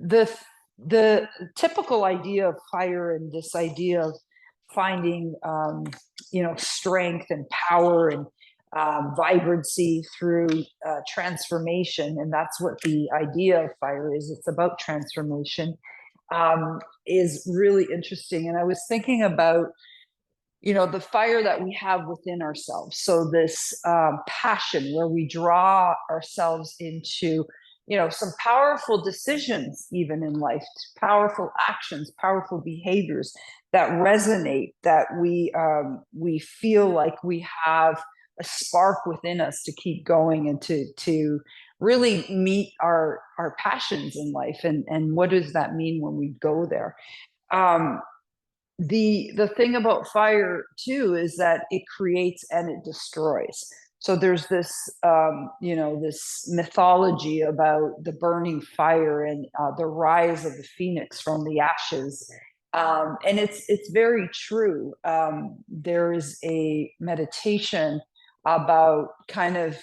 the the typical idea of fire and this idea of finding strength and power and vibrancy through transformation, and that's what the idea of fire is. It's about transformation. Is really interesting, and I was thinking about the fire that we have within ourselves. So this passion where we draw ourselves into some powerful decisions, even in life, powerful actions, powerful behaviors that resonate, that we feel like we have a spark within us to keep going and to really meet our passions in life. And what does that mean when we go there? um, the thing about fire too is that it creates and it destroys. So there's this this mythology about the burning fire and the rise of the phoenix from the ashes. And it's very true. There is a meditation about kind of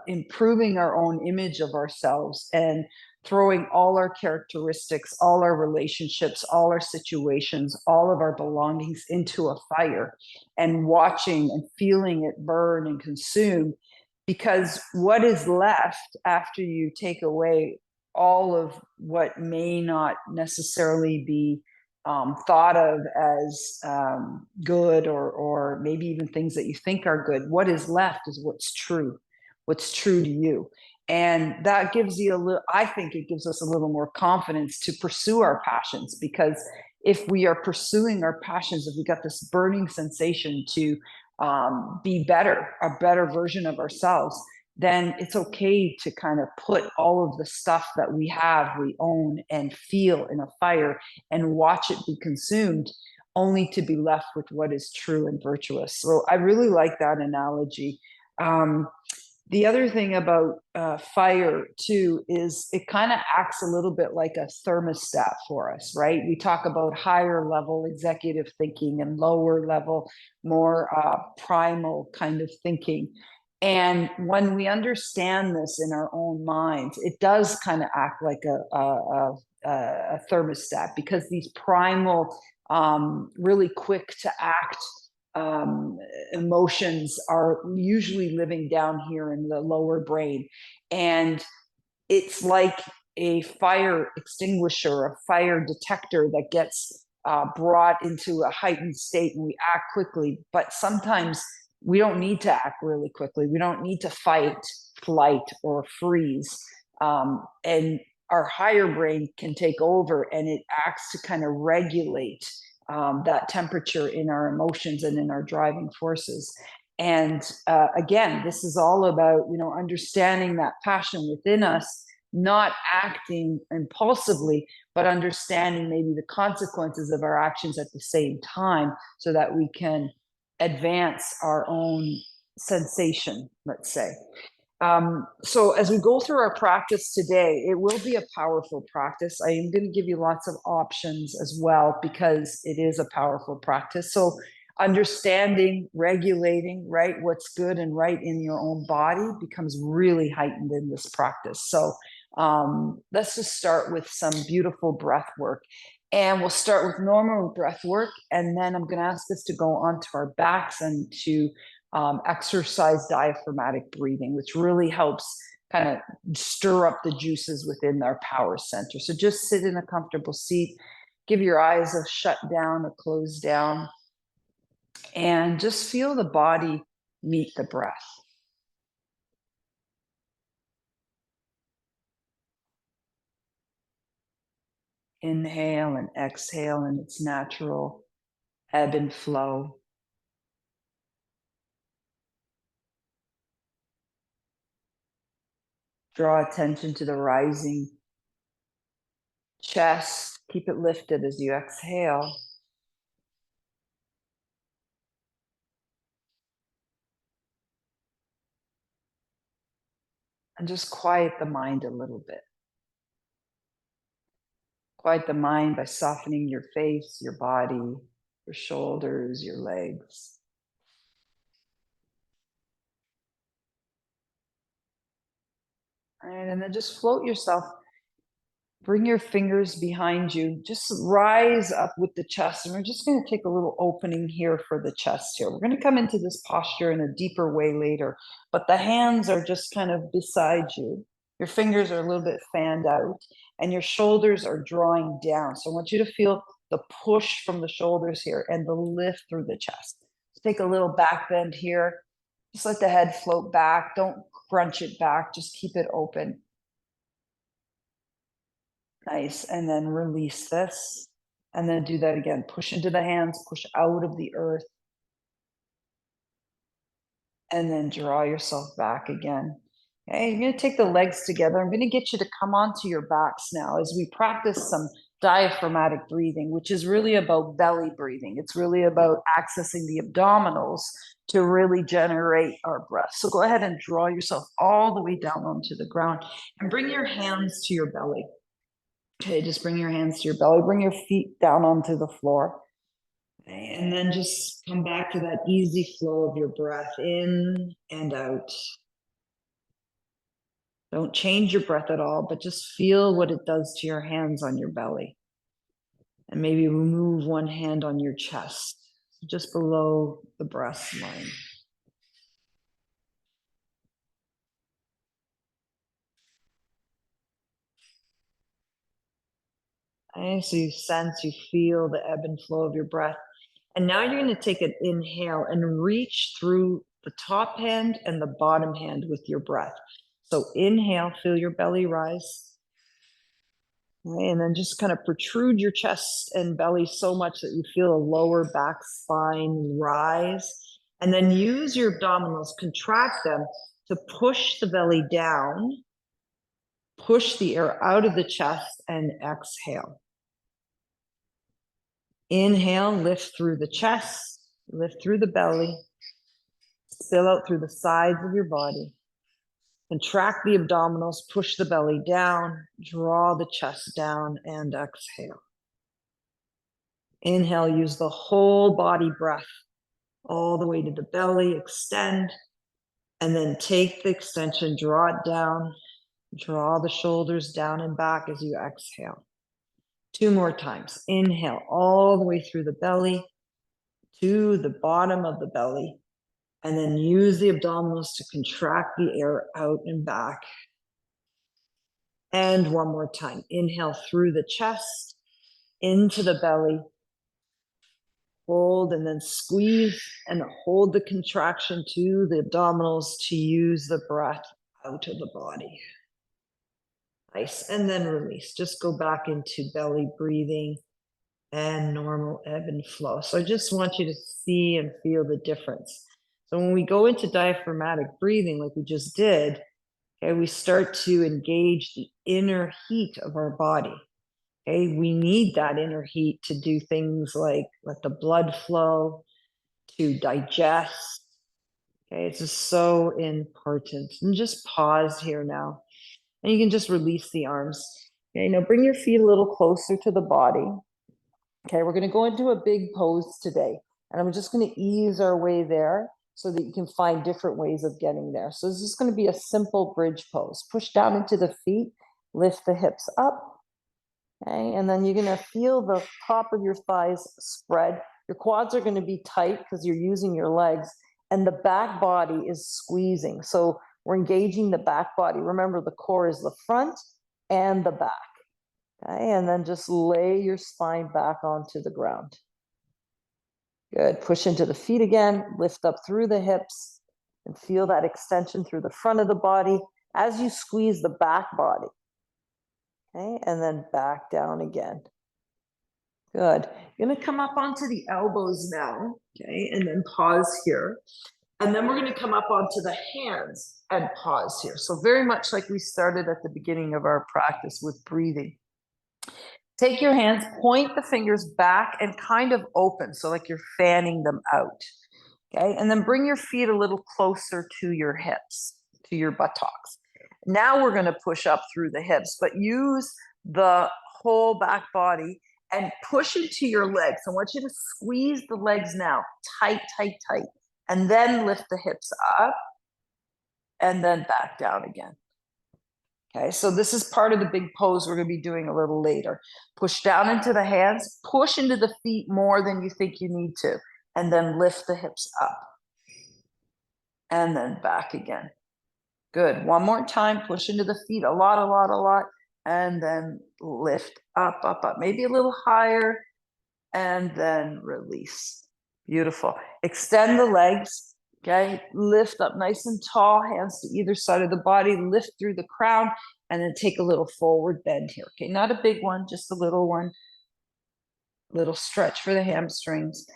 improving our own image of ourselves and throwing all our characteristics, all our relationships, all our situations, all of our belongings into a fire and watching and feeling it burn and consume. Because what is left after you take away all of what may not necessarily be thought of as good, or maybe even things that you think are good, what is left is what's true to you. And that gives you a little, I think it gives us a little more confidence to pursue our passions, because if we are pursuing our passions, if we got this burning sensation to be better, a better version of ourselves, then it's okay to kind of put all of the stuff that we own and feel in a fire and watch it be consumed, only to be left with what is true and virtuous. So I really like that analogy. um, the other thing about fire too is it kind of acts a little bit like a thermostat for us, right? We talk about higher level executive thinking and lower level, more primal kind of thinking. And when we understand this in our own minds, it does kind of act like a thermostat, because these primal, really quick to act um, emotions are usually living down here in the lower brain. And it's like a fire extinguisher, a fire detector that gets brought into a heightened state and we act quickly. But sometimes we don't need to act really quickly. We don't need to fight, flight, or freeze. And our higher brain can take over, and it acts to kind of regulate that temperature in our emotions and in our driving forces. And again, this is all about understanding that passion within us, not acting impulsively, but understanding maybe the consequences of our actions at the same time, so that we can advance our own sensation, let's say. So as we go through our practice today, it will be a powerful practice. I am going to give you lots of options as well, because it is a powerful practice. So understanding, regulating, right, what's good and right in your own body becomes really heightened in this practice. So let's just start with some beautiful breath work. And we'll start with normal breath work, and then I'm going to ask us to go onto our backs and to exercise diaphragmatic breathing, which really helps kind of stir up the juices within our power center. So just sit in a comfortable seat, give your eyes a shut down, a close down, and just feel the body meet the breath. Inhale and exhale in its natural ebb and flow. Draw attention to the rising chest. Keep it lifted as you exhale. And just quiet the mind a little bit. Quiet the mind by softening your face, your body, your shoulders, your legs. All right, and then just float yourself Bring your fingers behind you. Just rise up with the chest. And we're just going to take a little opening here for the chest here. We're going to come into this posture in a deeper way later, but the hands are just kind of beside you. Your fingers are a little bit fanned out and your shoulders are drawing down. So I want you to feel the push from the shoulders here and the lift through the chest. Take a little back bend here. Just let the head float back. Don't crunch it back. Just keep it open. Nice. And then release this. And then do that again. Push into the hands, push out of the earth. And then draw yourself back again. Okay, you're going to take the legs together. I'm going to get you to come onto your backs now as we practice some diaphragmatic breathing, which is really about belly breathing. It's really about accessing the abdominals to really generate our breath. So go ahead and draw yourself all the way down onto the ground and bring your hands to your belly. Okay, just bring your hands to your belly, bring your feet down onto the floor. Okay, and then just come back to that easy flow of your breath in and out. Don't change your breath at all, but just feel what it does to your hands on your belly. And maybe remove one hand on your chest, just below the breast line. Okay, so you sense, you feel the ebb and flow of your breath. And now you're going to take an inhale and reach through the top hand and the bottom hand with your breath. So inhale, feel your belly rise. Okay, and then just kind of protrude your chest and belly so much that you feel a lower back spine rise. And then use your abdominals, contract them to push the belly down, push the air out of the chest, and exhale. Inhale, lift through the chest, lift through the belly, spill out through the sides of your body. Contract the abdominals, push the belly down, draw the chest down, and exhale. Inhale, use the whole body breath all the way to the belly, extend, and then take the extension, draw it down, draw the shoulders down and back as you exhale. 2 more times. Inhale all the way through the belly to the bottom of the belly, and then use the abdominals to contract the air out and back. And 1 more time. Inhale through the chest, into the belly, hold, and then squeeze and hold the contraction to the abdominals to use the breath out of the body. Nice. And then release. Just go back into belly breathing and normal ebb and flow. So I just want you to see and feel the difference. So when we go into diaphragmatic breathing, like we just did, okay, we start to engage the inner heat of our body. Okay, we need that inner heat to do things like let the blood flow, to digest. Okay, it's just so important. And just pause here now. And you can just release the arms. Okay, now bring your feet a little closer to the body. Okay, we're going to go into a big pose today. And I'm just going to ease our way there so that you can find different ways of getting there. So this is going to be a simple bridge pose. Push down into the feet, lift the hips up. Okay, and then you're going to feel the top of your thighs spread. Your quads are going to be tight because you're using your legs, and the back body is squeezing. So we're engaging the back body. Remember, the core is the front and the back. Okay, and then just lay your spine back onto the ground. Good. Push into the feet again, lift up through the hips, and feel that extension through the front of the body as you squeeze the back body. Okay, and then back down again. Good. You're going to come up onto the elbows now, okay, and then pause here. And then we're going to come up onto the hands and pause here. So very much like we started at the beginning of our practice with breathing. Take your hands, point the fingers back and kind of open, so like you're fanning them out. Okay, and then bring your feet a little closer to your hips, to your buttocks. Now we're going to push up through the hips, but use the whole back body and push into your legs. I want you to squeeze the legs now, tight, tight, tight, and then lift the hips up and then back down again. Okay, so this is part of the big pose we're going to be doing a little later. Push down into the hands, push into the feet more than you think you need to, and then lift the hips up. And then back again. Good. One more time, push into the feet a lot, and then lift up, up, up, maybe a little higher, and then release. Beautiful. Extend the legs. Okay, lift up nice and tall, hands to either side of the body, lift through the crown, and then take a little forward bend here. Okay, not a big one, just a little one. Little stretch for the hamstrings,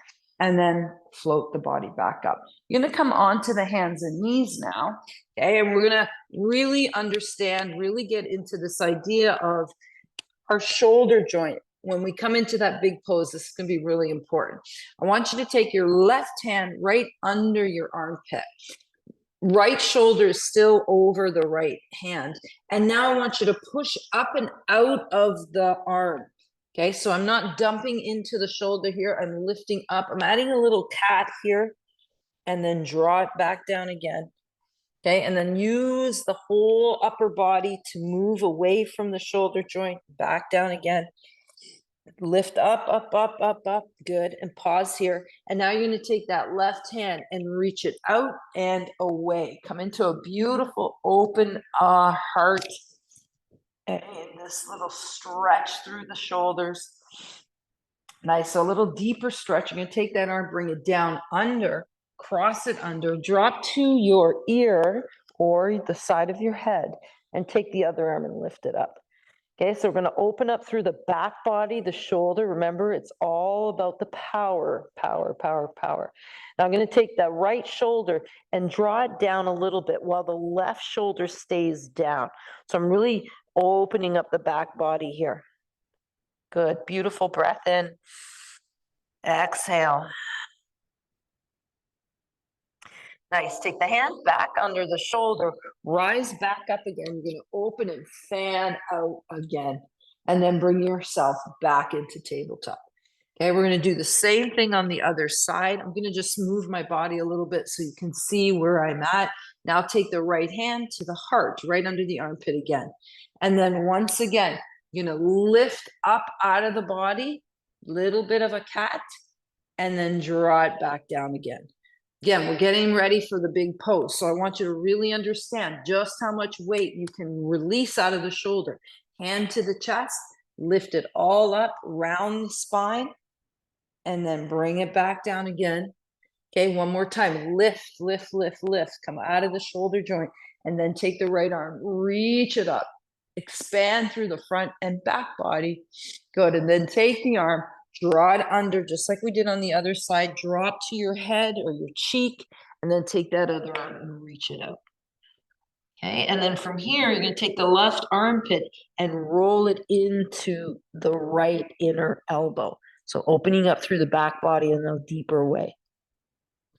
and then float the body back up. You're going to come onto the hands and knees now, okay? And we're going to really understand, really get into this idea of our shoulder joint. When we come into that big pose, this is going to be really important. I want you to take your left hand right under your armpit. Right shoulder is still over the right hand. And now I want you to push up and out of the arm. Okay, so I'm not dumping into the shoulder here. I'm lifting up. I'm adding a little cat here and then draw it back down again. Okay, and then use the whole upper body to move away from the shoulder joint, back down again. Lift up, up, up, up, up. Good. And pause here. And now you're going to take that left hand and reach it out and away. Come into a beautiful open heart. And this little stretch through the shoulders. Nice. So a little deeper stretch. You're going to take that arm, bring it down under, cross it under, drop to your ear or the side of your head, and take the other arm and lift it up. Okay, so we're going to open up through the back body, the shoulder. Remember, it's all about the power, power, power, power. Now I'm going to take that right shoulder and draw it down a little bit while the left shoulder stays down. So I'm really opening up the back body here. Good, beautiful breath in. Exhale. Nice. Take the hand back under the shoulder, rise back up again. You're going to open and fan out again, and then bring yourself back into tabletop. Okay, we're going to do the same thing on the other side. I'm going to just move my body a little bit so you can see where I'm at. Now take the right hand to the heart, right under the armpit again. And then once again, you're going to lift up out of the body, little bit of a cat, and then draw it back down again. Again, we're getting ready for the big pose. So I want you to really understand just how much weight you can release out of the shoulder. Hand to the chest, lift it all up, round the spine, and then bring it back down again. Okay, one more time. Lift, lift, lift, lift. Come out of the shoulder joint, and then take the right arm, reach it up, expand through the front and back body. Good, and then take the arm, draw it under, just like we did on the other side. Drop to your head or your cheek, and then take that other arm and reach it out. Okay, and then from here, you're going to take the left armpit and roll it into the right inner elbow. So opening up through the back body in a deeper way.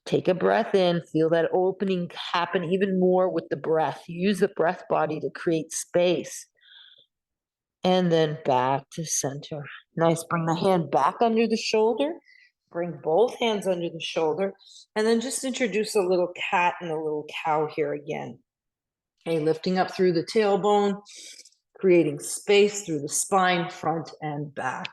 Take a breath in, feel that opening happen even more with the breath. Use the breath body to create space. And then back to center. Nice. Bring the hand back under the shoulder. Bring both hands under the shoulder. And then just introduce a little cat and a little cow here again. Okay, lifting up through the tailbone, creating space through the spine, front and back.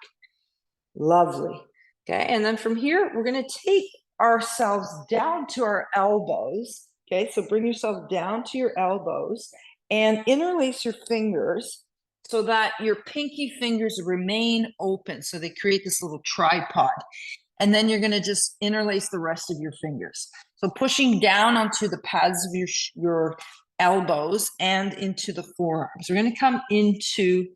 Lovely. Okay, and then from here, we're going to take ourselves down to our elbows. Okay, so bring yourself down to your elbows and interlace your fingers so that your pinky fingers remain open. So they create this little tripod. And then you're going to just interlace the rest of your fingers. So pushing down onto the pads of your elbows and into the forearms. We're going to come into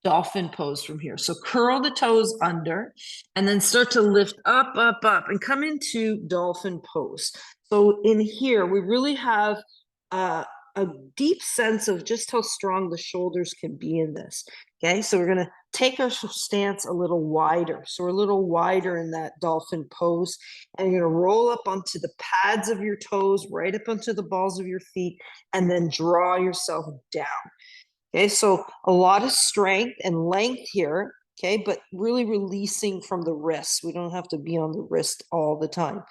dolphin pose from here. So curl the toes under and then start to lift up, up, up and come into dolphin pose. So in here, we really have a deep sense of just how strong the shoulders can be in this. Okay, so we're going to take our stance a little wider. So we're a little wider in that dolphin pose. And you're going to roll up onto the pads of your toes, right up onto the balls of your feet, and then draw yourself down. Okay, so a lot of strength and length here, okay, but really releasing from the wrists. We don't have to be on the wrist all the time.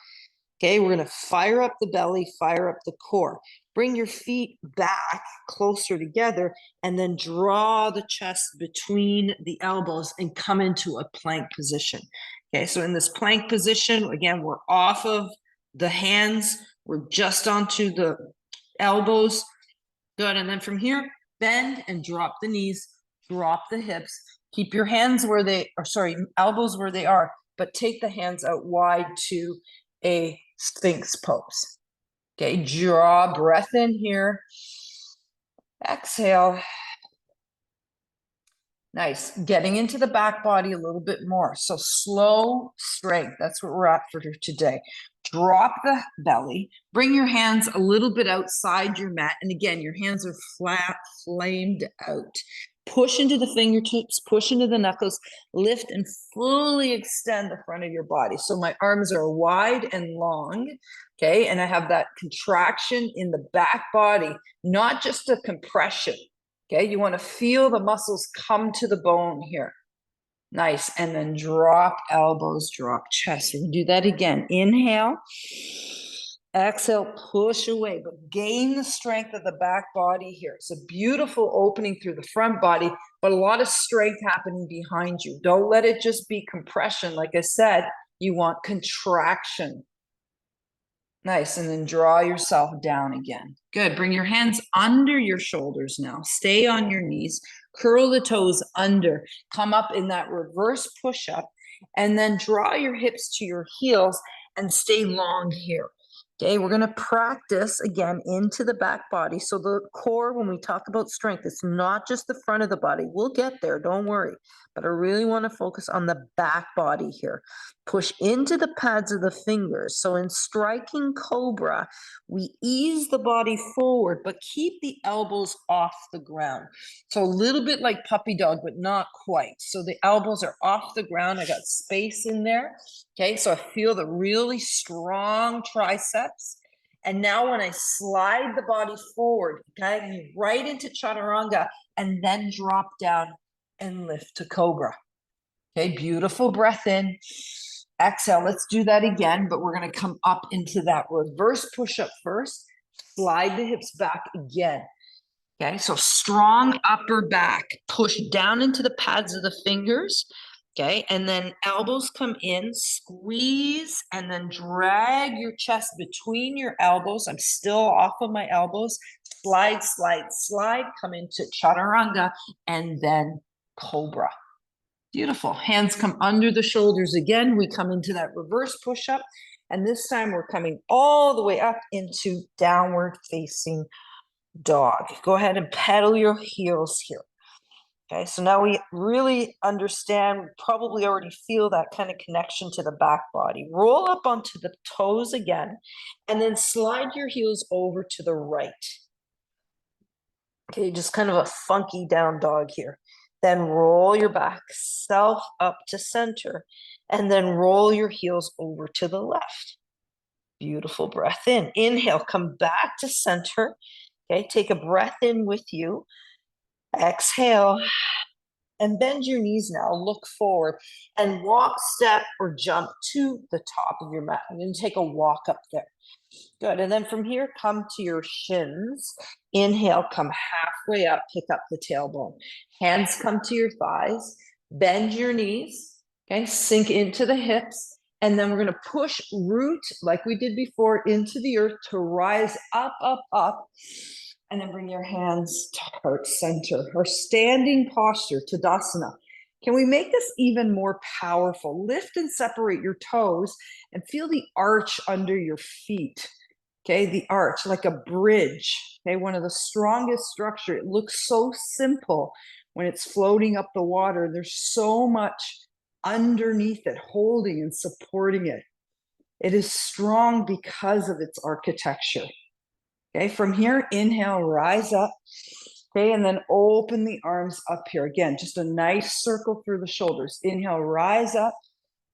Okay, we're going to fire up the belly, fire up the core. Bring your feet back closer together and then draw the chest between the elbows and come into a plank position. Okay, so in this plank position, again, we're off of the hands. We're just onto the elbows. Good, and then from here, bend and drop the knees, drop the hips. Keep your hands where they are, sorry, elbows where they are, but take the hands out wide to a Sphinx pose. Okay, draw breath in here. Exhale. Nice. Getting into the back body a little bit more. So slow strength. That's what we're at for today. Drop the belly. Bring your hands a little bit outside your mat. And again, your hands are flat, flamed out. Push into the fingertips, push into the knuckles, lift and fully extend the front of your body. So my arms are wide and long, okay? And I have that contraction in the back body, not just a compression. Okay, you want to feel the muscles come to the bone here. Nice. And then drop elbows, drop chest. We can do that again. Inhale. Exhale, push away, but gain the strength of the back body here. It's a beautiful opening through the front body, but a lot of strength happening behind you. Don't let it just be compression. Like I said, you want contraction. Nice, and then draw yourself down again. Good, bring your hands under your shoulders now. Stay on your knees, curl the toes under, come up in that reverse push-up, and then draw your hips to your heels and stay long here. Okay, we're gonna practice again into the back body. So the core, when we talk about strength, it's not just the front of the body. We'll get there, don't worry. But I really wanna focus on the back body here. Push into the pads of the fingers. So in striking cobra, we ease the body forward, but keep the elbows off the ground. So a little bit like puppy dog, but not quite. So the elbows are off the ground. I got space in there. Okay, so I feel the really strong triceps. And now when I slide the body forward, okay, move right into chaturanga and then drop down and lift to cobra. Okay, beautiful breath in. Exhale, let's do that again, but we're going to come up into that reverse push-up first. Slide the hips back again. Okay, so strong upper back. Push down into the pads of the fingers. Okay, and then elbows come in, squeeze, and then drag your chest between your elbows. I'm still off of my elbows. Slide, slide, slide. Come into chaturanga and then cobra. Beautiful. Hands come under the shoulders again. We come into that reverse push-up. And this time we're coming all the way up into downward facing dog. Go ahead and pedal your heels here. Okay, so now we really understand, we probably already feel that kind of connection to the back body. Roll up onto the toes again, and then slide your heels over to the right. Okay, just kind of a funky down dog here. Then roll your back self up to center, and then roll your heels over to the left. Beautiful breath in. Inhale, come back to center. Okay, take a breath in with you. Exhale, and bend your knees now. Look forward and walk, step, or jump to the top of your mat. I'm going to take a walk up there. Good. And then from here, come to your shins. Inhale, come halfway up, pick up the tailbone. Hands come to your thighs. Bend your knees. Okay, sink into the hips. And then we're going to push root, like we did before, into the earth to rise up, up, up. And then bring your hands to heart center, or standing posture, Tadasana. Can we make this even more powerful? Lift and separate your toes and feel the arch under your feet. Okay, the arch, like a bridge. Okay, one of the strongest structure. It looks so simple when it's floating up the water. There's so much underneath it, holding and supporting it. It is strong because of its architecture. Okay, from here, inhale, rise up. Okay, and then open the arms up here. Again, just a nice circle through the shoulders. Inhale, rise up.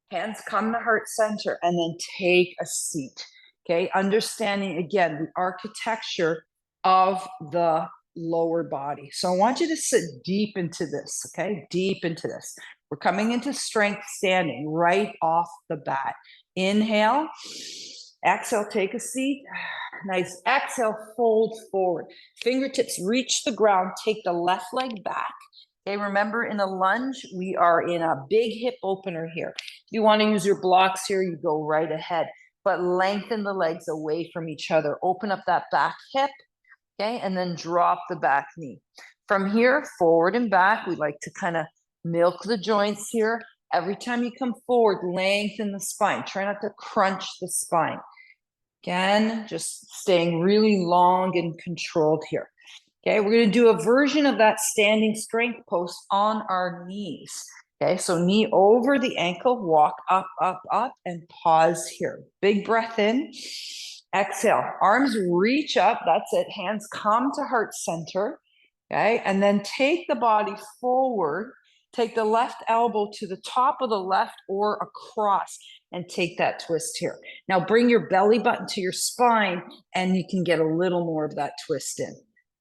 Hands come to heart center, and then take a seat. Okay, understanding again the architecture of the lower body. So I want you to sit deep into this, okay? Deep into this. We're coming into strength standing right off the bat. Inhale. Exhale, take a seat. Nice. Exhale, fold forward. Fingertips reach the ground. Take the left leg back. Okay, remember in a lunge, we are in a big hip opener here. If you want to use your blocks here, you go right ahead, but lengthen the legs away from each other. Open up that back hip, okay, and then drop the back knee. From here, forward and back, we like to kind of milk the joints here. Every time you come forward, lengthen the spine. Try not to crunch the spine. Again, just staying really long and controlled here. Okay, we're going to do a version of that standing strength pose on our knees. Okay, so knee over the ankle, walk up, up, up, and pause here. Big breath in. Exhale, arms reach up. That's it. Hands come to heart center. Okay, and then take the body forward. Take the left elbow to the top of the left or across and take that twist here. Now bring your belly button to your spine and you can get a little more of that twist in.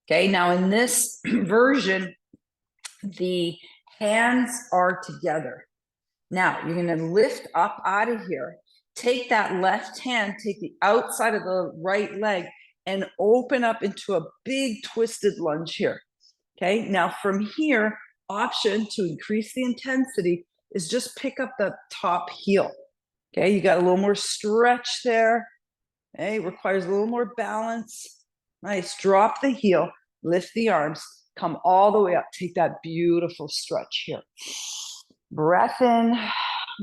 Okay, now in this version, the hands are together. Now you're going to lift up out of here. Take that left hand, take the outside of the right leg and open up into a big twisted lunge here. Okay, now from here, option to increase the intensity is just pick up the top heel. Okay, you got a little more stretch there. Okay, requires a little more balance. Nice, drop the heel, lift the arms, come all the way up. Take that beautiful stretch here. Breath in,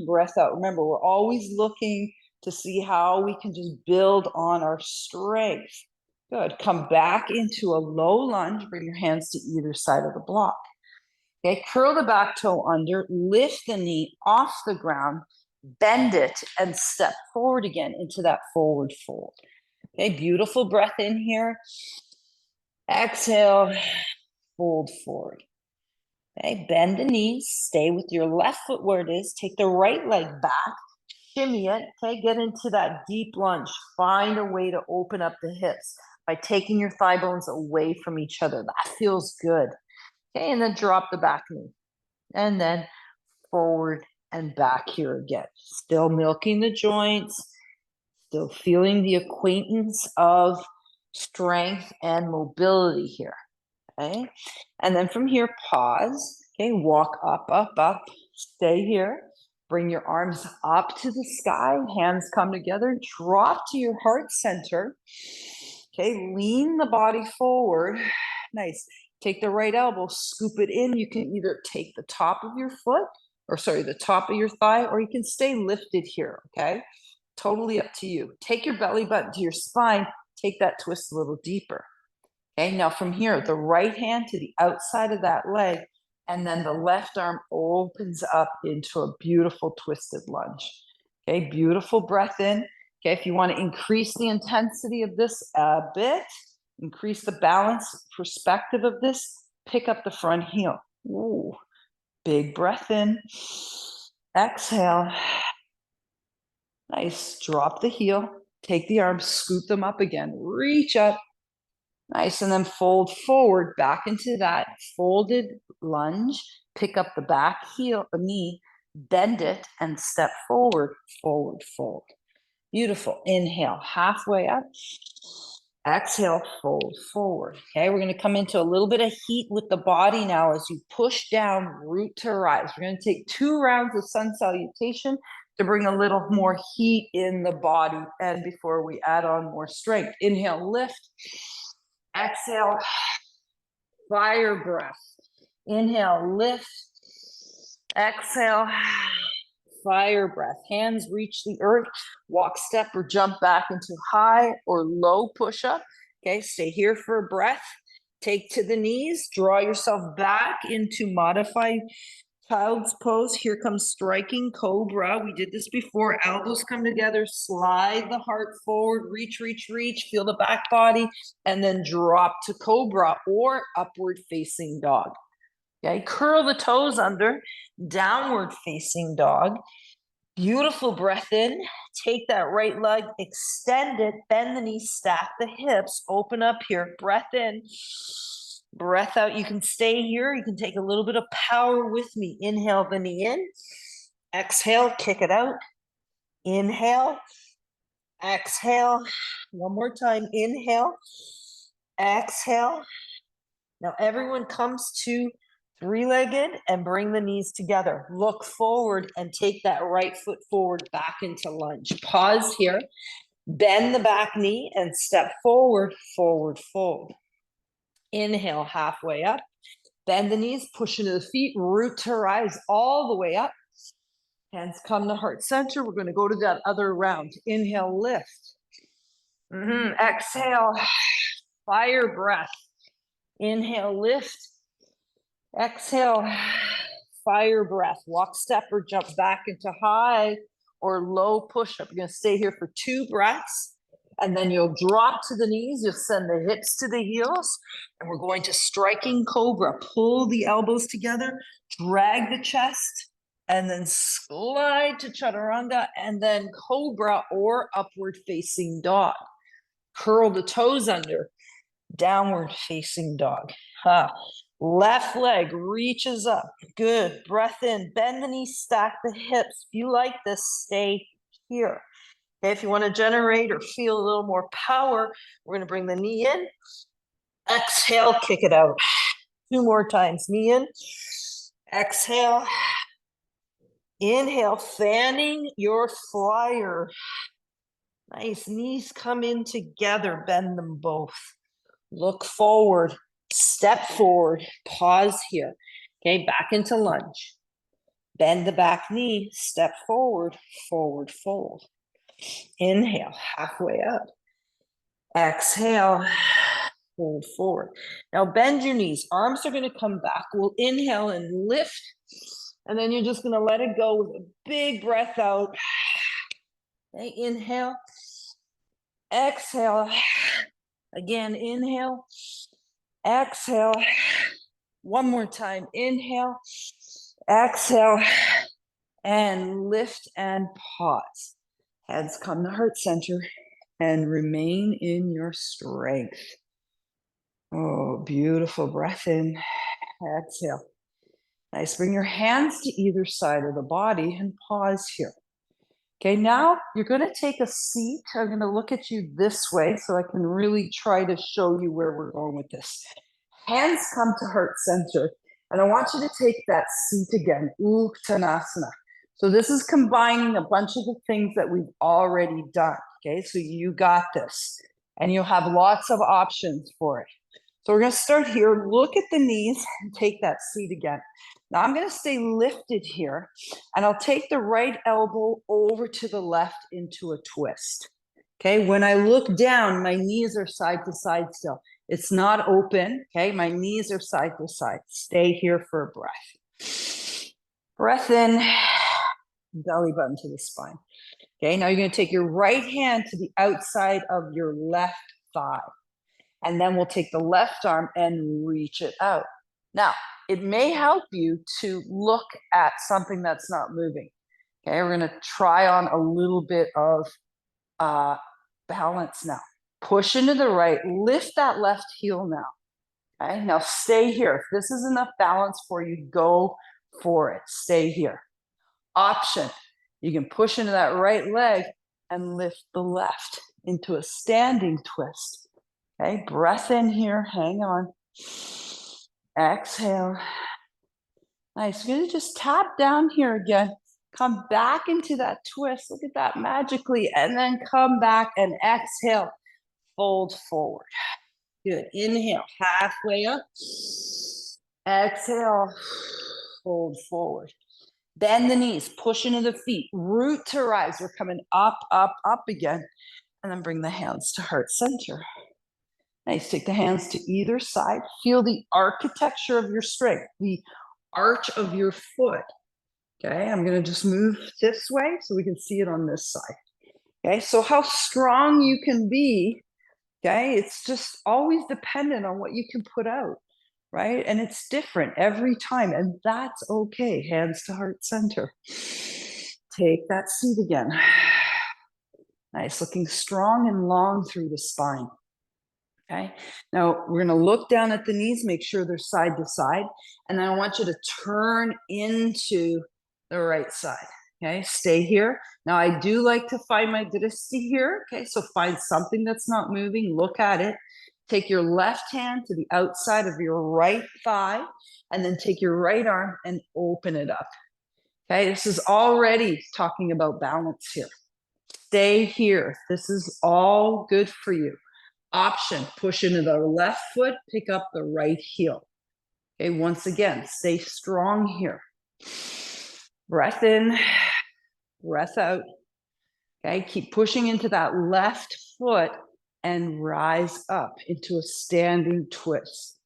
breath out. Remember, we're always looking to see how we can just build on our strength. Good, come back into a low lunge, bring your hands to either side of the block. Okay, curl the back toe under, lift the knee off the ground, bend it, and step forward again into that forward fold. Okay, beautiful breath in here. Exhale, fold forward. Okay, bend the knees, stay with your left foot where it is, take the right leg back, shimmy it, okay, get into that deep lunge. Find a way to open up the hips by taking your thigh bones away from each other. That feels good. Okay, and then drop the back knee. And then forward and back here again. Still milking the joints, still feeling the acquaintance of strength and mobility here. Okay, and then from here, pause. Okay, walk up, up, up. Stay here. Bring your arms up to the sky. Hands come together. Drop to your heart center. Okay, lean the body forward. Nice. Take the right elbow, scoop it in. You can either take the top of your foot, or sorry, the top of your thigh, or you can stay lifted here, okay? Totally up to you. Take your belly button to your spine. Take that twist a little deeper. Okay, now from here, the right hand to the outside of that leg, and then the left arm opens up into a beautiful twisted lunge. Okay, beautiful breath in. Okay, if you want to increase the intensity of this a bit, increase the balance perspective of this, pick up the front heel. Ooh, big breath in. Exhale. Nice, drop the heel, take the arms, scoop them up again, reach up. Nice, and then fold forward back into that folded lunge. Pick up the back heel, the knee, bend it, and step forward, forward, fold. Beautiful. Inhale, halfway up. Exhale, fold forward. Okay, we're going to come into a little bit of heat with the body now as you push down, root to rise. We're going to take 2 rounds of sun salutation to bring a little more heat in the body and before we add on more strength. Inhale, lift. Exhale, fire breath. Inhale, lift. Exhale, fire breath. Hands reach the earth. Walk, step, or jump back into high or low push-up. Okay, stay here for a breath. Take to the knees. Draw yourself back into modified child's pose. Here comes striking cobra. We did this before. Elbows come together. Slide the heart forward. Reach, reach, reach. Feel the back body. And then drop to cobra or upward facing dog. Okay, curl the toes under. Downward facing dog. Beautiful breath in. Take that right leg. Extend it. Bend the knees. Stack the hips. Open up here. Breath in. Breath out. You can stay here. You can take a little bit of power with me. Inhale the knee in. Exhale, kick it out. Inhale. Exhale. One more time. Inhale. Exhale. Now everyone comes to three-legged and bring the knees together. Look forward and take that right foot forward back into lunge. Pause here. Bend the back knee and step forward, forward fold. Inhale, halfway up. Bend the knees, push into the feet, root to rise all the way up. Hands come to heart center. We're going to go to that other round. Inhale, lift. Exhale, fire breath. Inhale, lift. Exhale, fire breath. Walk, step, or jump back into high or low push-up. You're going to stay here for 2 breaths, and then you'll drop to the knees. You'll send the hips to the heels, and we're going to striking cobra. Pull the elbows together, drag the chest, and then slide to chaturanga, and then cobra or upward facing dog. Curl the toes under, downward facing dog. Left leg reaches up. Good. Breath in. Bend the knees, stack the hips. If you like this, stay here. Okay, if you want to generate or feel a little more power, we're going to bring the knee in. Exhale, kick it out. 2 more times. Knee in. Exhale. Inhale, fanning your flyer. Nice. Knees come in together. Bend them both. Look forward. Step forward. Pause here. Okay, back into lunge. Bend the back knee. Step forward. Forward fold. Inhale, halfway up. Exhale, fold forward. Now bend your knees. Arms are going to come back. We'll inhale and lift. And then you're just going to let it go with a big breath out. Okay, inhale. Exhale. Again, inhale. Exhale. One more time. Inhale. Exhale. And lift and pause. Hands come to heart center and remain in your strength. Oh, beautiful. Breath in. Exhale. Nice. Bring your hands to either side of the body and pause here. Okay, now you're going to take a seat. I'm going to look at you this way so I can really try to show you where we're going with this. Hands come to heart center, and I want you to take that seat again, Uttanasana. So this is combining a bunch of the things that we've already done, okay? So you got this, and you'll have lots of options for it. So we're going to start here. Look at the knees and take that seat again. Now I'm going to stay lifted here, and I'll take the right elbow over to the left into a twist. Okay, when I look down, my knees are side to side still. It's not open, okay? My knees are side to side. Stay here for a breath. Breath in, belly button to the spine. Okay, now you're going to take your right hand to the outside of your left thigh. And then we'll take the left arm and reach it out. Now, it may help you to look at something that's not moving. Okay, we're going to try on a little bit of balance now. Push into the right, lift that left heel now. Okay, now stay here. If this is enough balance for you, go for it. Stay here. Option, you can push into that right leg and lift the left into a standing twist. Okay, breath in here, hang on. Exhale. Nice, you're gonna just tap down here again. Come back into that twist, look at that magically, and then come back and exhale, fold forward. Good, inhale, halfway up. Exhale, fold forward. Bend the knees, push into the feet, root to rise. We're coming up, up, up again. And then bring the hands to heart center. Nice, take the hands to either side. Feel the architecture of your strength, the arch of your foot. Okay, I'm gonna just move this way so we can see it on this side. Okay, so how strong you can be, okay, it's just always dependent on what you can put out, right? And it's different every time, and that's okay. Hands to heart center. Take that seat again. Nice, looking strong and long through the spine. Okay, now we're going to look down at the knees, make sure they're side to side, and then I want you to turn into the right side. Okay, stay here. Now I do like to find my drishti here. Okay, so find something that's not moving, look at it. Take your left hand to the outside of your right thigh, and then take your right arm and open it up. Okay, this is already talking about balance here. Stay here. This is all good for you. Option, push into the left foot, pick up the right heel. Okay, once again, stay strong here. Breath in, breath out. Okay, keep pushing into that left foot and rise up into a standing twist.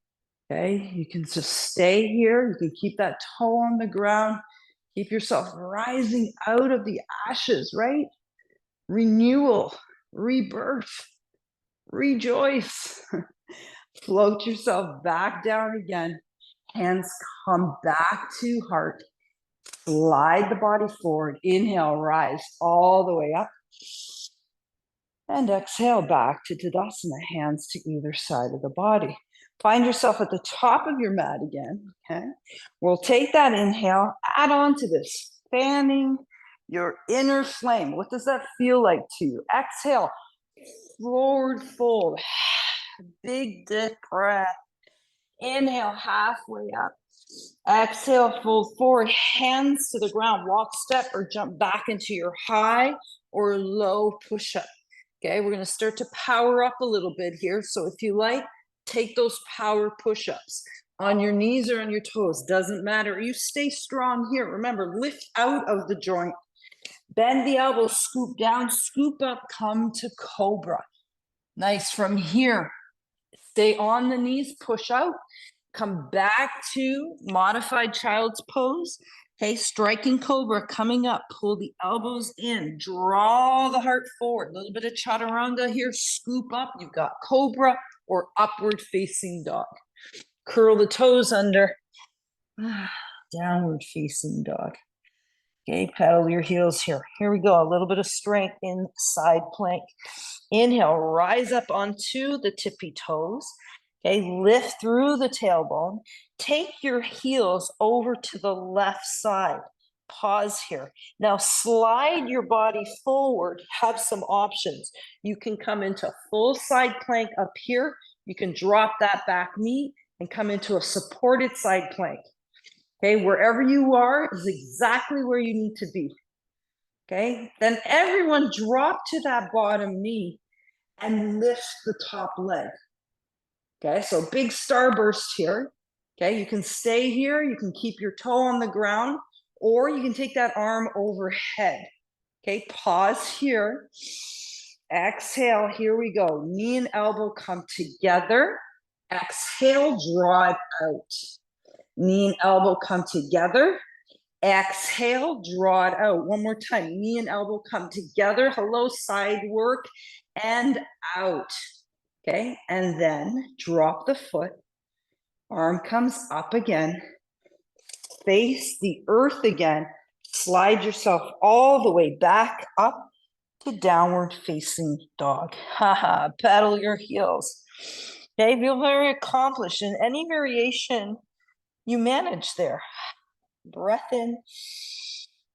Okay, you can just stay here. You can keep that toe on the ground. Keep yourself rising out of the ashes, right? Renewal, rebirth, rejoice. Float yourself back down again. Hands come back to heart. Slide the body forward. Inhale, rise all the way up. And exhale back to Tadasana, hands to either side of the body. Find yourself at the top of your mat again, okay? We'll take that inhale, add on to this, fanning your inner flame. What does that feel like to you? Exhale, forward fold, big deep breath. Inhale, halfway up. Exhale, fold forward, hands to the ground, walk, step, or jump back into your high or low push-up. Okay, we're going to start to power up a little bit here. So if you like, take those power push-ups on your knees or on your toes. Doesn't matter. You stay strong here. Remember, lift out of the joint. Bend the elbows, scoop down, scoop up, come to cobra. Nice. From here, stay on the knees, push out. Come back to modified child's pose. Okay, striking cobra coming up. Pull the elbows in. Draw the heart forward. A little bit of chaturanga here. Scoop up. You've got cobra or upward facing dog. Curl the toes under. Downward facing dog. Okay, pedal your heels here. Here we go. A little bit of strength in side plank. Inhale, rise up onto the tippy toes. Okay, lift through the tailbone. Take your heels over to the left side. Pause here. Now slide your body forward. Have some options. You can come into full side plank up here. You can drop that back knee and come into a supported side plank. Okay, wherever you are is exactly where you need to be. Okay, then everyone drop to that bottom knee and lift the top leg. Okay, so big starburst here. Okay, you can stay here, you can keep your toe on the ground, or you can take that arm overhead. Okay, pause here. Exhale, here we go. Knee and elbow come together. Exhale, draw it out. Knee and elbow come together. Exhale, draw it out. One more time. Knee and elbow come together. Hello, side work and out. Okay, and then drop the foot. Arm comes up again. Face the earth again. Slide yourself all the way back up to downward facing dog. Haha, paddle your heels. Okay, feel very accomplished in any variation you manage there. Breath in,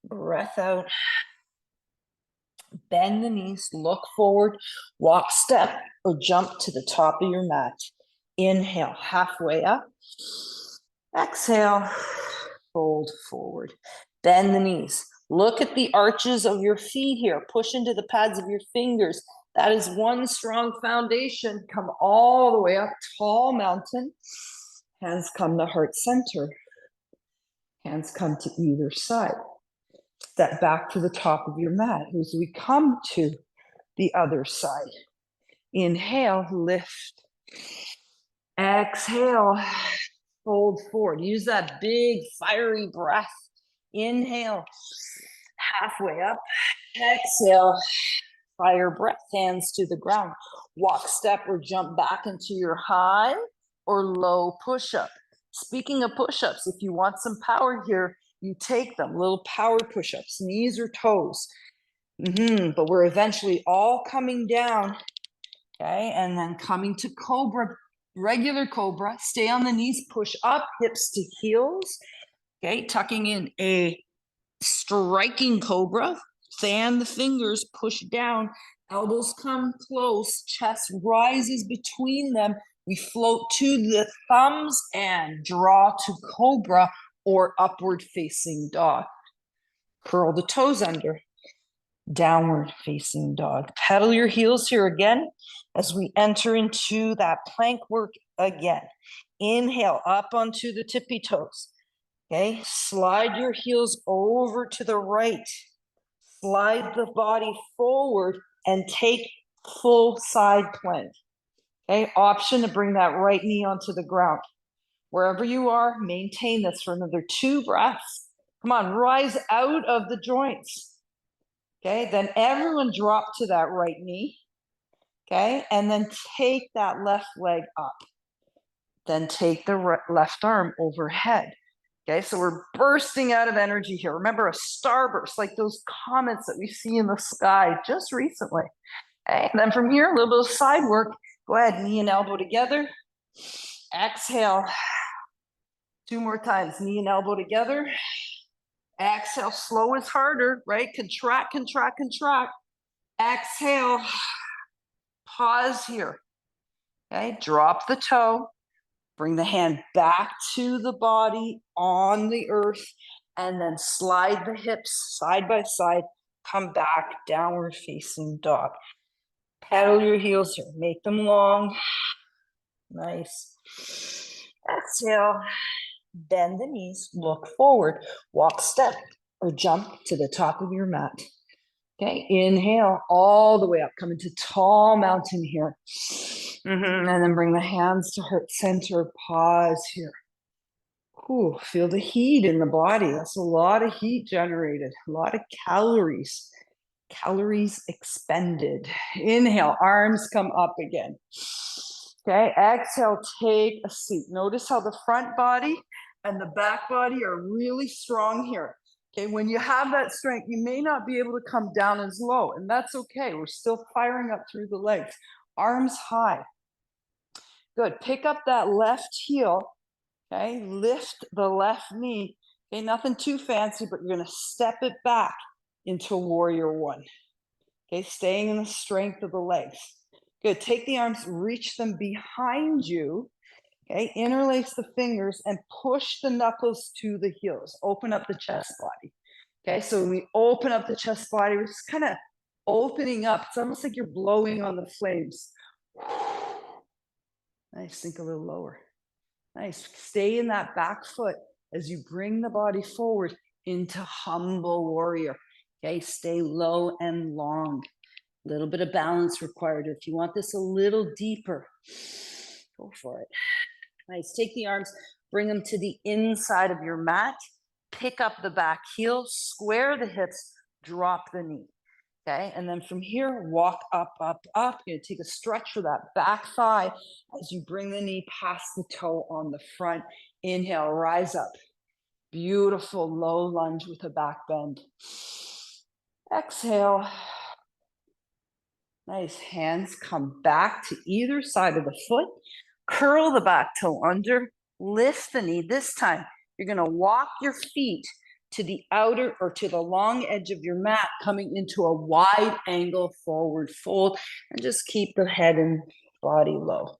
breath out. Bend the knees, look forward, walk, step, or jump to the top of your mat. Inhale, halfway up. Exhale, fold forward. Bend the knees. Look at the arches of your feet here. Push into the pads of your fingers. That is one strong foundation. Come all the way up, tall mountain. Hands come to heart center. Hands come to either side. Step back to the top of your mat as we come to the other side. Inhale, lift. Exhale, fold forward. Use that big fiery breath. Inhale, halfway up. Exhale, fire breath, hands to the ground. Walk, step, or jump back into your high or low push-up. Speaking of push-ups, if you want some power here, you take them, little power push-ups, knees or toes. But we're eventually all coming down, okay? And then coming to cobra, regular cobra. Stay on the knees, push up, hips to heels, okay? Tucking in a striking cobra. Fan the fingers, push down, elbows come close, chest rises between them. We float to the thumbs and draw to cobra or upward facing dog. Curl the toes under, downward facing dog. Pedal your heels here again as we enter into that plank work again. Inhale up onto the tippy toes. Okay, slide your heels over to the right. Slide the body forward and take full side plank. Okay, option to bring that right knee onto the ground. Wherever you are, maintain this for another 2 breaths. Come on, rise out of the joints. Okay, then everyone drop to that right knee. Okay, and then take that left leg up. Then take the left arm overhead. Okay, so we're bursting out of energy here. Remember, a starburst, like those comets that we see in the sky just recently. Okay, and then from here, a little bit of side work. Go ahead, knee and elbow together. Exhale. 2 more times, knee and elbow together. Exhale, slow is harder, right? Contract, contract, contract. Exhale. Pause here. Okay, drop the toe. Bring the hand back to the body on the earth, and then slide the hips side by side. Come back, downward facing dog. Pedal your heels here. Make them long. Nice. Exhale. Bend the knees. Look forward. Walk, step, or jump to the top of your mat. Okay, inhale all the way up. Come into tall mountain here. And then bring the hands to heart center. Pause here. Ooh, feel the heat in the body. That's a lot of heat generated, a lot of calories. Calories expended. Inhale, arms come up again. Okay, exhale, take a seat. Notice how the front body and the back body are really strong here. Okay, when you have that strength, you may not be able to come down as low, and that's okay. We're still firing up through the legs. Arms high. Good. Pick up that left heel. Okay, lift the left knee. Okay, nothing too fancy, but you're going to step it back into warrior 1. Okay, staying in the strength of the legs. Good. Take the arms, reach them behind you. Okay, interlace the fingers and push the knuckles to the heels. Open up the chest body. Okay, so when we open up the chest body, we're just kind of opening up. It's almost like you're blowing on the flames. Nice, sink a little lower. Nice, stay in that back foot as you bring the body forward into humble warrior. Okay, stay low and long. A little bit of balance required. If you want this a little deeper, go for it. Nice, take the arms, bring them to the inside of your mat. Pick up the back heel, square the hips, drop the knee. Okay, and then from here, walk up, up, up. You're gonna take a stretch for that back thigh as you bring the knee past the toe on the front. Inhale, rise up. Beautiful low lunge with a back bend. Exhale. Nice, hands come back to either side of the foot. Curl the back toe under, lift the knee. This time, you're gonna walk your feet to the outer or to the long edge of your mat, coming into a wide angle forward fold, and just keep the head and body low.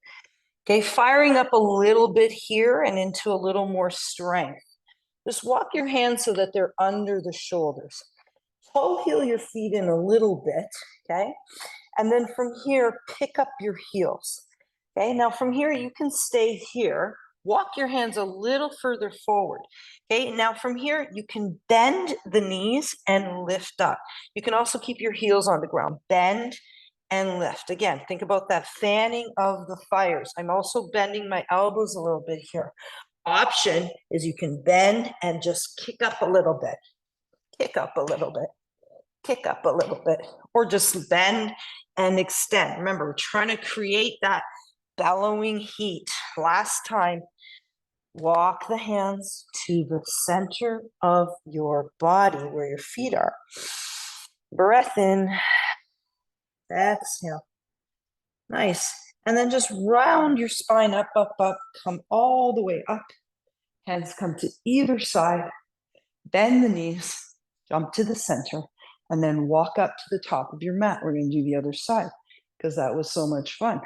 Okay, firing up a little bit here and into a little more strength. Just walk your hands so that they're under the shoulders. Toe heel your feet in a little bit, okay? And then from here, pick up your heels. Okay, now from here, you can stay here. Walk your hands a little further forward. Okay, now from here, you can bend the knees and lift up. You can also keep your heels on the ground. Bend and lift. Again, think about that fanning of the fires. I'm also bending my elbows a little bit here. Option is you can bend and just kick up a little bit. Kick up a little bit. Kick up a little bit. Or just bend and extend. Remember, we're trying to create that bellowing heat. Last time, walk the hands to the center of your body where your feet are. Breath in, exhale. Nice. And then just round your spine up, up, up, come all the way up. Hands come to either side. Bend the knees. jump to the center, and then walk up to the top of your mat. We're going to do the other side because that was so much fun.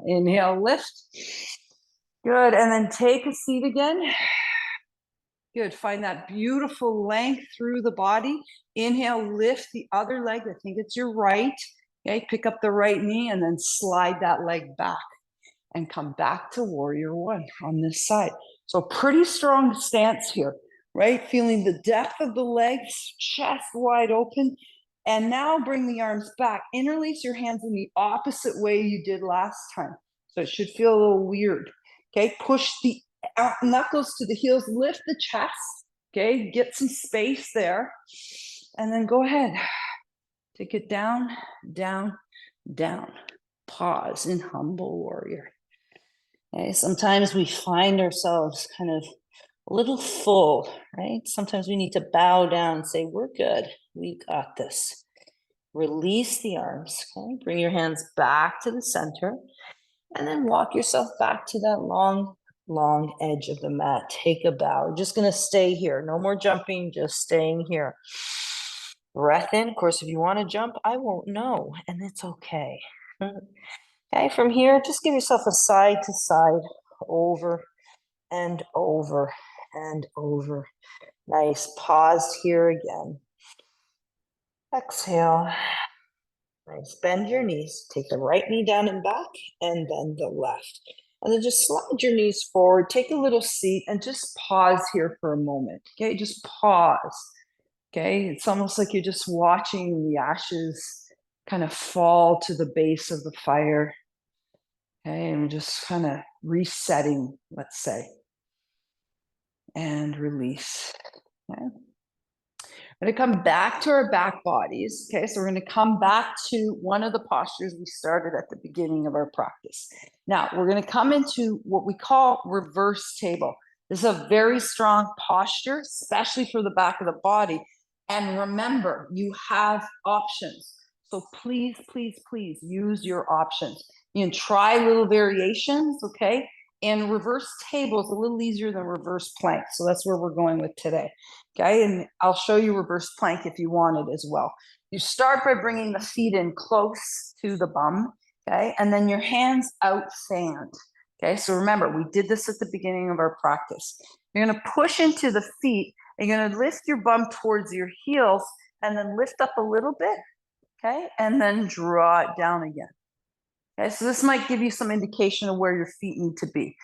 Inhale, lift. Good. And then take a seat again. Good. Find that beautiful length through the body. Inhale, lift the other leg. I think it's your right. Okay. Pick up the right knee and then slide that leg back and come back to warrior one on this side. So pretty strong stance here, right? Feeling the depth of the legs, chest wide open. And now bring the arms back. Interlace your hands in the opposite way you did last time. So it should feel a little weird. Okay. Push the knuckles to the heels, lift the chest. Okay. Get some space there. And then go ahead. Take it down, down, down. Pause in humble warrior. Okay, sometimes we find ourselves kind of a little full, right? Sometimes we need to bow down and say, we're good. We got this. Release the arms. Okay, bring your hands back to the center and then walk yourself back to that long edge of the mat. Take a bow. We're just going to stay here. No more jumping, just staying here. Breath in. Of course, if you want to jump, I won't know, and it's okay. Okay, from here, just give yourself a side to side, over and over and over. Nice. Pause here again. Exhale. Nice. Bend your knees. Take the right knee down and back, and then the left. And then just slide your knees forward. Take a little seat and just pause here for a moment. Okay, just pause. Okay, it's almost like you're just watching the ashes kind of fall to the base of the fire. Okay, and just kind of resetting, let's say, and release. Okay. We're going to come back to our back bodies. Okay, so we're going to come back to one of the postures we started at the beginning of our practice. Now, we're going to come into what we call reverse table. This is a very strong posture, especially for the back of the body. And remember, you have options. So please, please, please use your options. You can try little variations, okay? And reverse table is a little easier than reverse plank. So that's where we're going with today. Okay, and I'll show you reverse plank if you want it as well. You start by bringing the feet in close to the bum, okay? And then your hands out fan. Okay, so remember, we did this at the beginning of our practice. You're gonna push into the feet, and you're gonna lift your bum towards your heels, and then lift up a little bit, okay? And then draw it down again. Okay, so this might give you some indication of where your feet need to be.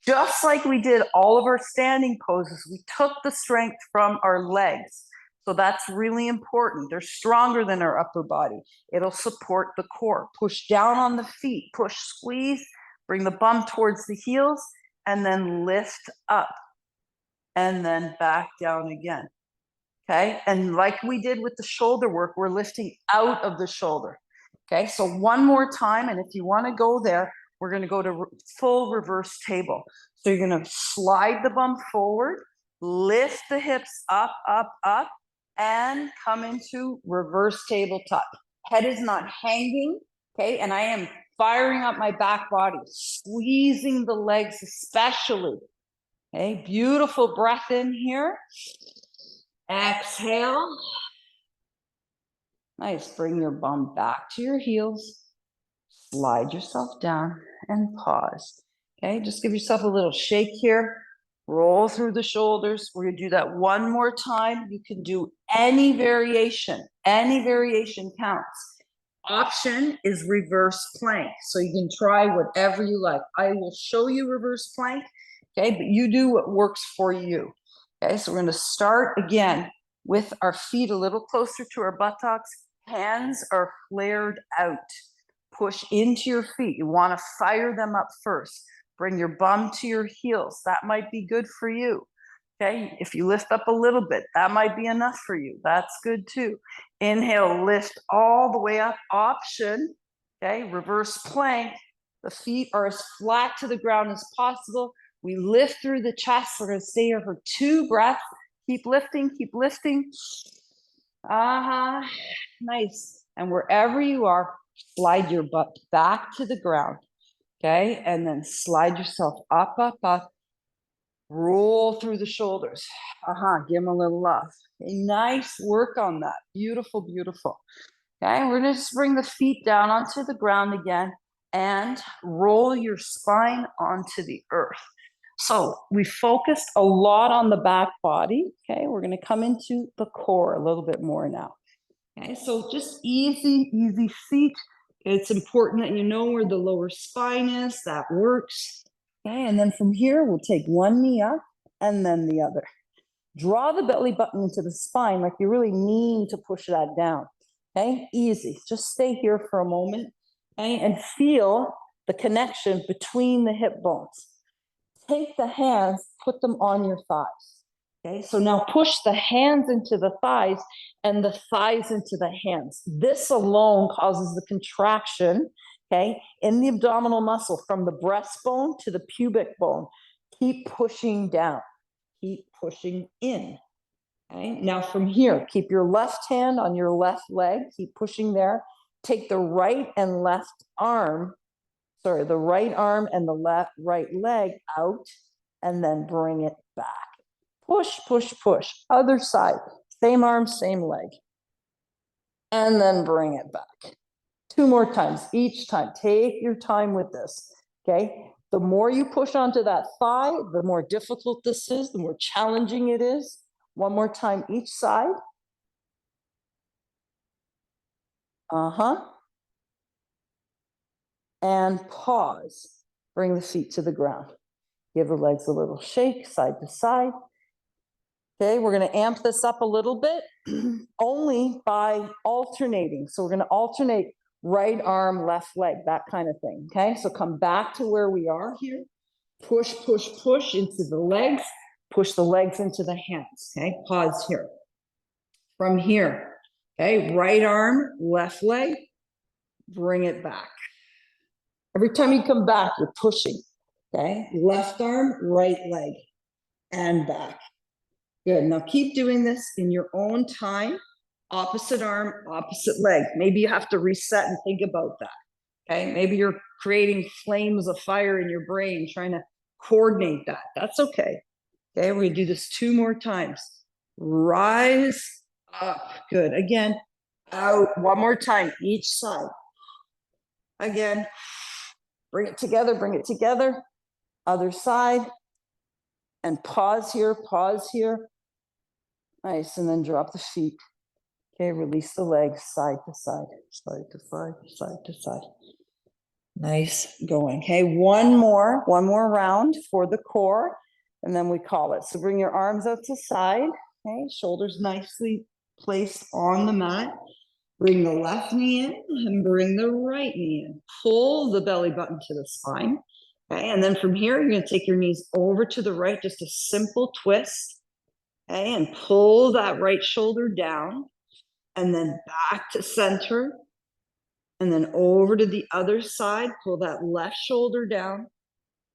Just like we did all of our standing poses, we took the strength from our legs. So that's really important. They're stronger than our upper body. It'll support the core. Push down on the feet, push, squeeze, bring the bum towards the heels, and then lift up, and then back down again. Okay, and like we did with the shoulder work, we're lifting out of the shoulder. Okay, so one more time, and if you want to go there, we're going to go to full reverse table. So you're going to slide the bum forward, lift the hips up, up, up, and come into reverse tabletop. Head is not hanging, okay, and I am firing up my back body, squeezing the legs especially. Okay, beautiful breath in here. Exhale. Nice. Bring your bum back to your heels. Slide yourself down and pause. Okay, just give yourself a little shake here. Roll through the shoulders. We're going to do that one more time. You can do any variation. Any variation counts. Option is reverse plank. So you can try whatever you like. I will show you reverse plank. Okay, but you do what works for you. Okay, so we're going to start again with our feet a little closer to our buttocks. Hands are flared out. Push into your feet. You want to fire them up first. Bring your bum to your heels. That might be good for you. Okay, if you lift up a little bit, that might be enough for you. That's good too. Inhale, lift all the way up. Option, okay, reverse plank. The feet are as flat to the ground as possible. We lift through the chest. We're going to stay here for 2 breaths. Keep lifting, keep lifting. Nice. And wherever you are, slide your butt back to the ground. Okay, and then slide yourself up, up, up. Roll through the shoulders. Give them a little love. Okay, nice work on that. Beautiful, beautiful. Okay, we're gonna just bring the feet down onto the ground again and roll your spine onto the earth. So we focused a lot on the back body. Okay, we're gonna come into the core a little bit more now. Okay, so just easy, easy seat. It's important that you know where the lower spine is. That works. Okay, and then from here, we'll take one knee up and then the other. Draw the belly button into the spine like you really mean to push that down. Okay, easy. Just stay here for a moment, okay, and feel the connection between the hip bones. Take the hands, put them on your thighs. Okay, so now push the hands into the thighs and the thighs into the hands. This alone causes the contraction, okay, in the abdominal muscle from the breastbone to the pubic bone. Keep pushing down, keep pushing in. Okay, now from here, keep your left hand on your left leg, keep pushing there. Take the right and left arm, the right arm and the right leg out, and then bring it back. Push, push, push. Other side. Same arm, same leg. And then bring it back. 2 more times. Each time. Take your time with this. Okay? The more you push onto that thigh, the more difficult this is, the more challenging it is. 1 more time each side. And pause. Bring the feet to the ground. Give the legs a little shake, side to side. Okay, we're going to amp this up a little bit only by alternating. So we're going to alternate right arm, left leg, that kind of thing. Okay, so come back to where we are here. Push, push, push into the legs. Push the legs into the hands. Okay, pause here. From here, okay, right arm, left leg, bring it back. Every time you come back, you're pushing. Okay, left arm, right leg, and back. Good. Now keep doing this in your own time. Opposite arm, opposite leg. Maybe you have to reset and think about that. Okay. Maybe you're creating flames of fire in your brain, trying to coordinate that. That's okay. Okay. We're going to do this 2 more times. Rise up. Good. Again, out. 1 more time, each side. Again, bring it together, bring it together. Other side. And pause here, pause here. Nice, and then drop the feet. Okay, release the legs side to side, side to side, side to side. Nice going. Okay, one more round for the core, and then we call it. So bring your arms out to side. Okay, shoulders nicely placed on the mat. Bring the left knee in and bring the right knee in. Pull the belly button to the spine. Okay, and then from here, you're going to take your knees over to the right, just a simple twist. Okay, and pull that right shoulder down, and then back to center, and then over to the other side. Pull that left shoulder down,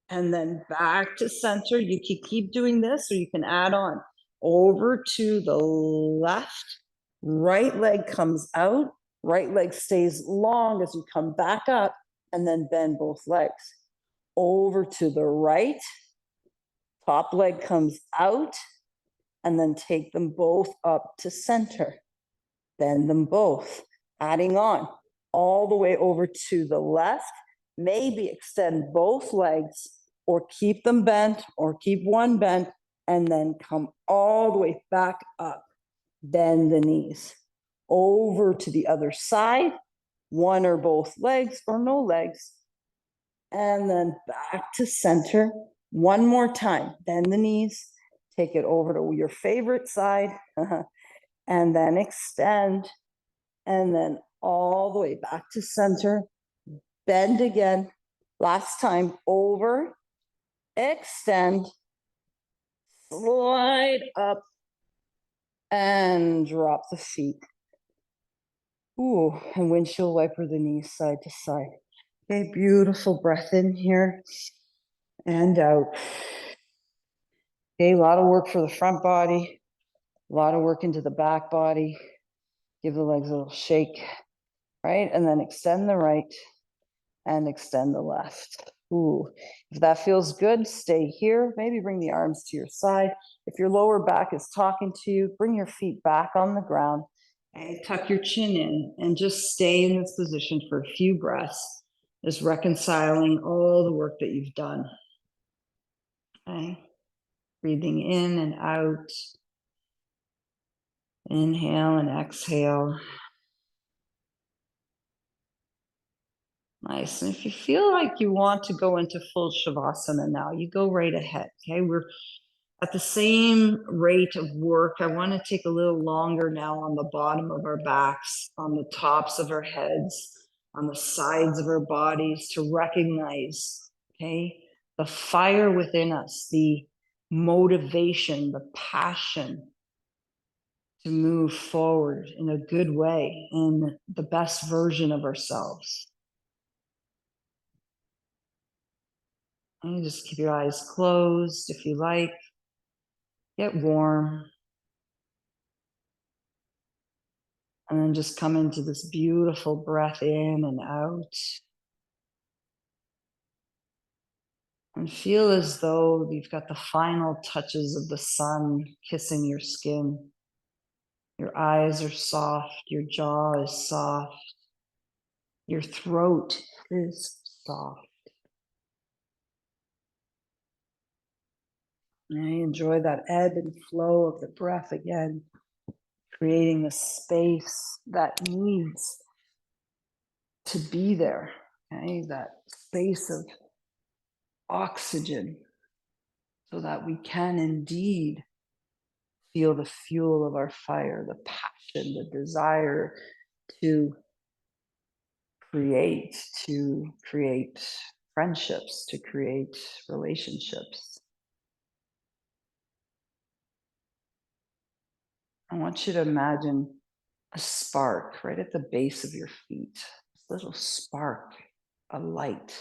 and then back to center. You can keep doing this, or you can add on over to the left. Right leg comes out. Right leg stays long as you come back up, and then bend both legs. Over to the right. Top leg comes out. And then take them both up to center. Bend them both, adding on all the way over to the left. Maybe extend both legs or keep them bent or keep one bent, and then come all the way back up. Bend the knees. Over to the other side, one or both legs or no legs. And then back to center. 1 more time. Bend the knees. Take it over to your favorite side, and then extend, and then all the way back to center. Bend again. Last time, over, extend, slide up, and drop the feet. Ooh, and windshield wiper the knees side to side. Okay, beautiful breath in here and out. Okay, a lot of work for the front body, a lot of work into the back body. Give the legs a little shake, right? And then extend the right and extend the left. Ooh, if that feels good, stay here. Maybe bring the arms to your side. If your lower back is talking to you, bring your feet back on the ground and tuck your chin in and just stay in this position for a few breaths, just reconciling all the work that you've done. Okay. Breathing in and out. Inhale and exhale. Nice. And if you feel like you want to go into full Shavasana now, you go right ahead. Okay. We're at the same rate of work. I want to take a little longer now on the bottom of our backs, on the tops of our heads, on the sides of our bodies to recognize, okay, the fire within us, the motivation, the passion to move forward in a good way, in the best version of ourselves. And just keep your eyes closed if you like. Get warm. And then just come into this beautiful breath in and out. And feel as though you've got the final touches of the sun kissing your skin. Your eyes are soft. Your jaw is soft. Your throat is soft. And enjoy that ebb and flow of the breath again, creating the space that needs to be there. Okay, that space of oxygen, so that we can indeed feel the fuel of our fire, the passion, the desire to create, friendships, to create relationships. I want you to imagine a spark right at the base of your feet, this little spark, a light.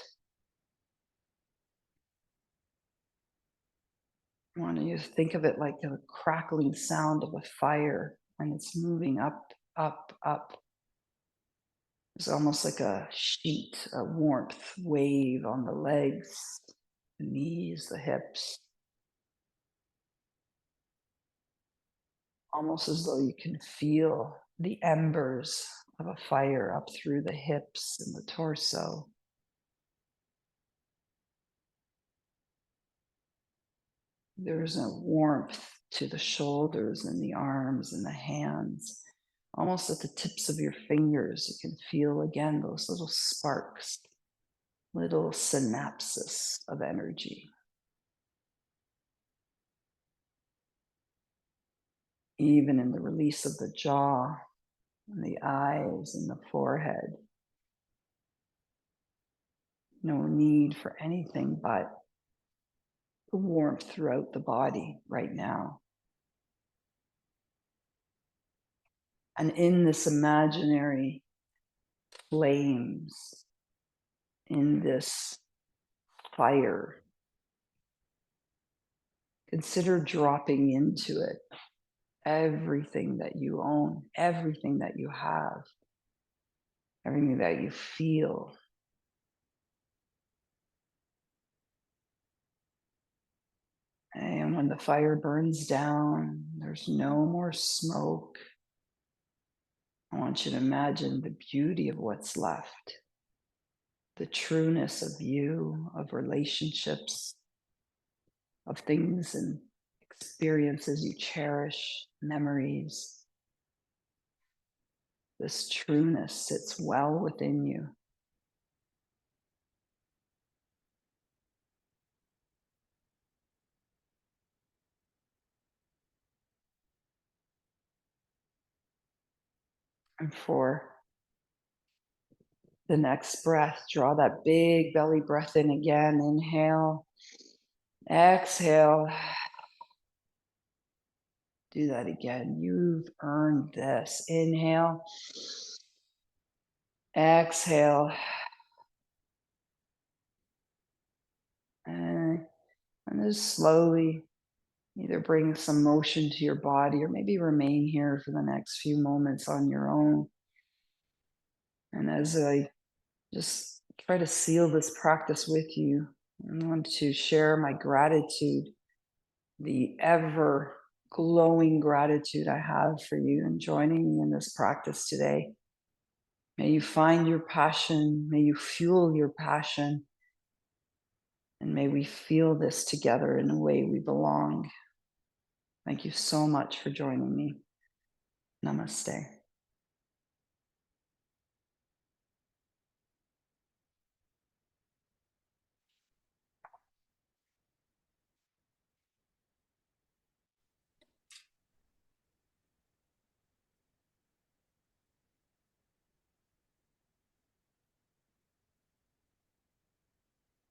I want you to think of it like the crackling sound of a fire when it's moving up, up, up. It's almost like a sheet, a warmth wave on the legs, the knees, the hips. Almost as though you can feel the embers of a fire up through the hips and the torso. There's a warmth to the shoulders and the arms and the hands. Almost at the tips of your fingers, you can feel again those little sparks, little synapses of energy. Even in the release of the jaw and the eyes and the forehead. No need for anything but the warmth throughout the body right now. And in this imaginary flames, in this fire, consider dropping into it everything that you own, everything that you have, everything that you feel. And when the fire burns down, there's no more smoke. I want you to imagine the beauty of what's left, the trueness of you, of relationships, of things and experiences you cherish, memories. This trueness sits well within you. And for the next breath, draw that big belly breath in again. Inhale, exhale. Do that again. You've earned this. Inhale, exhale. And just slowly either bring some motion to your body or maybe remain here for the next few moments on your own. And as I just try to seal this practice with you. I want to share my gratitude, the ever glowing gratitude I have for you and joining me in this practice today. May you find your passion, may you fuel your passion, and may we feel this together in a way we belong. Thank you so much for joining me. Namaste.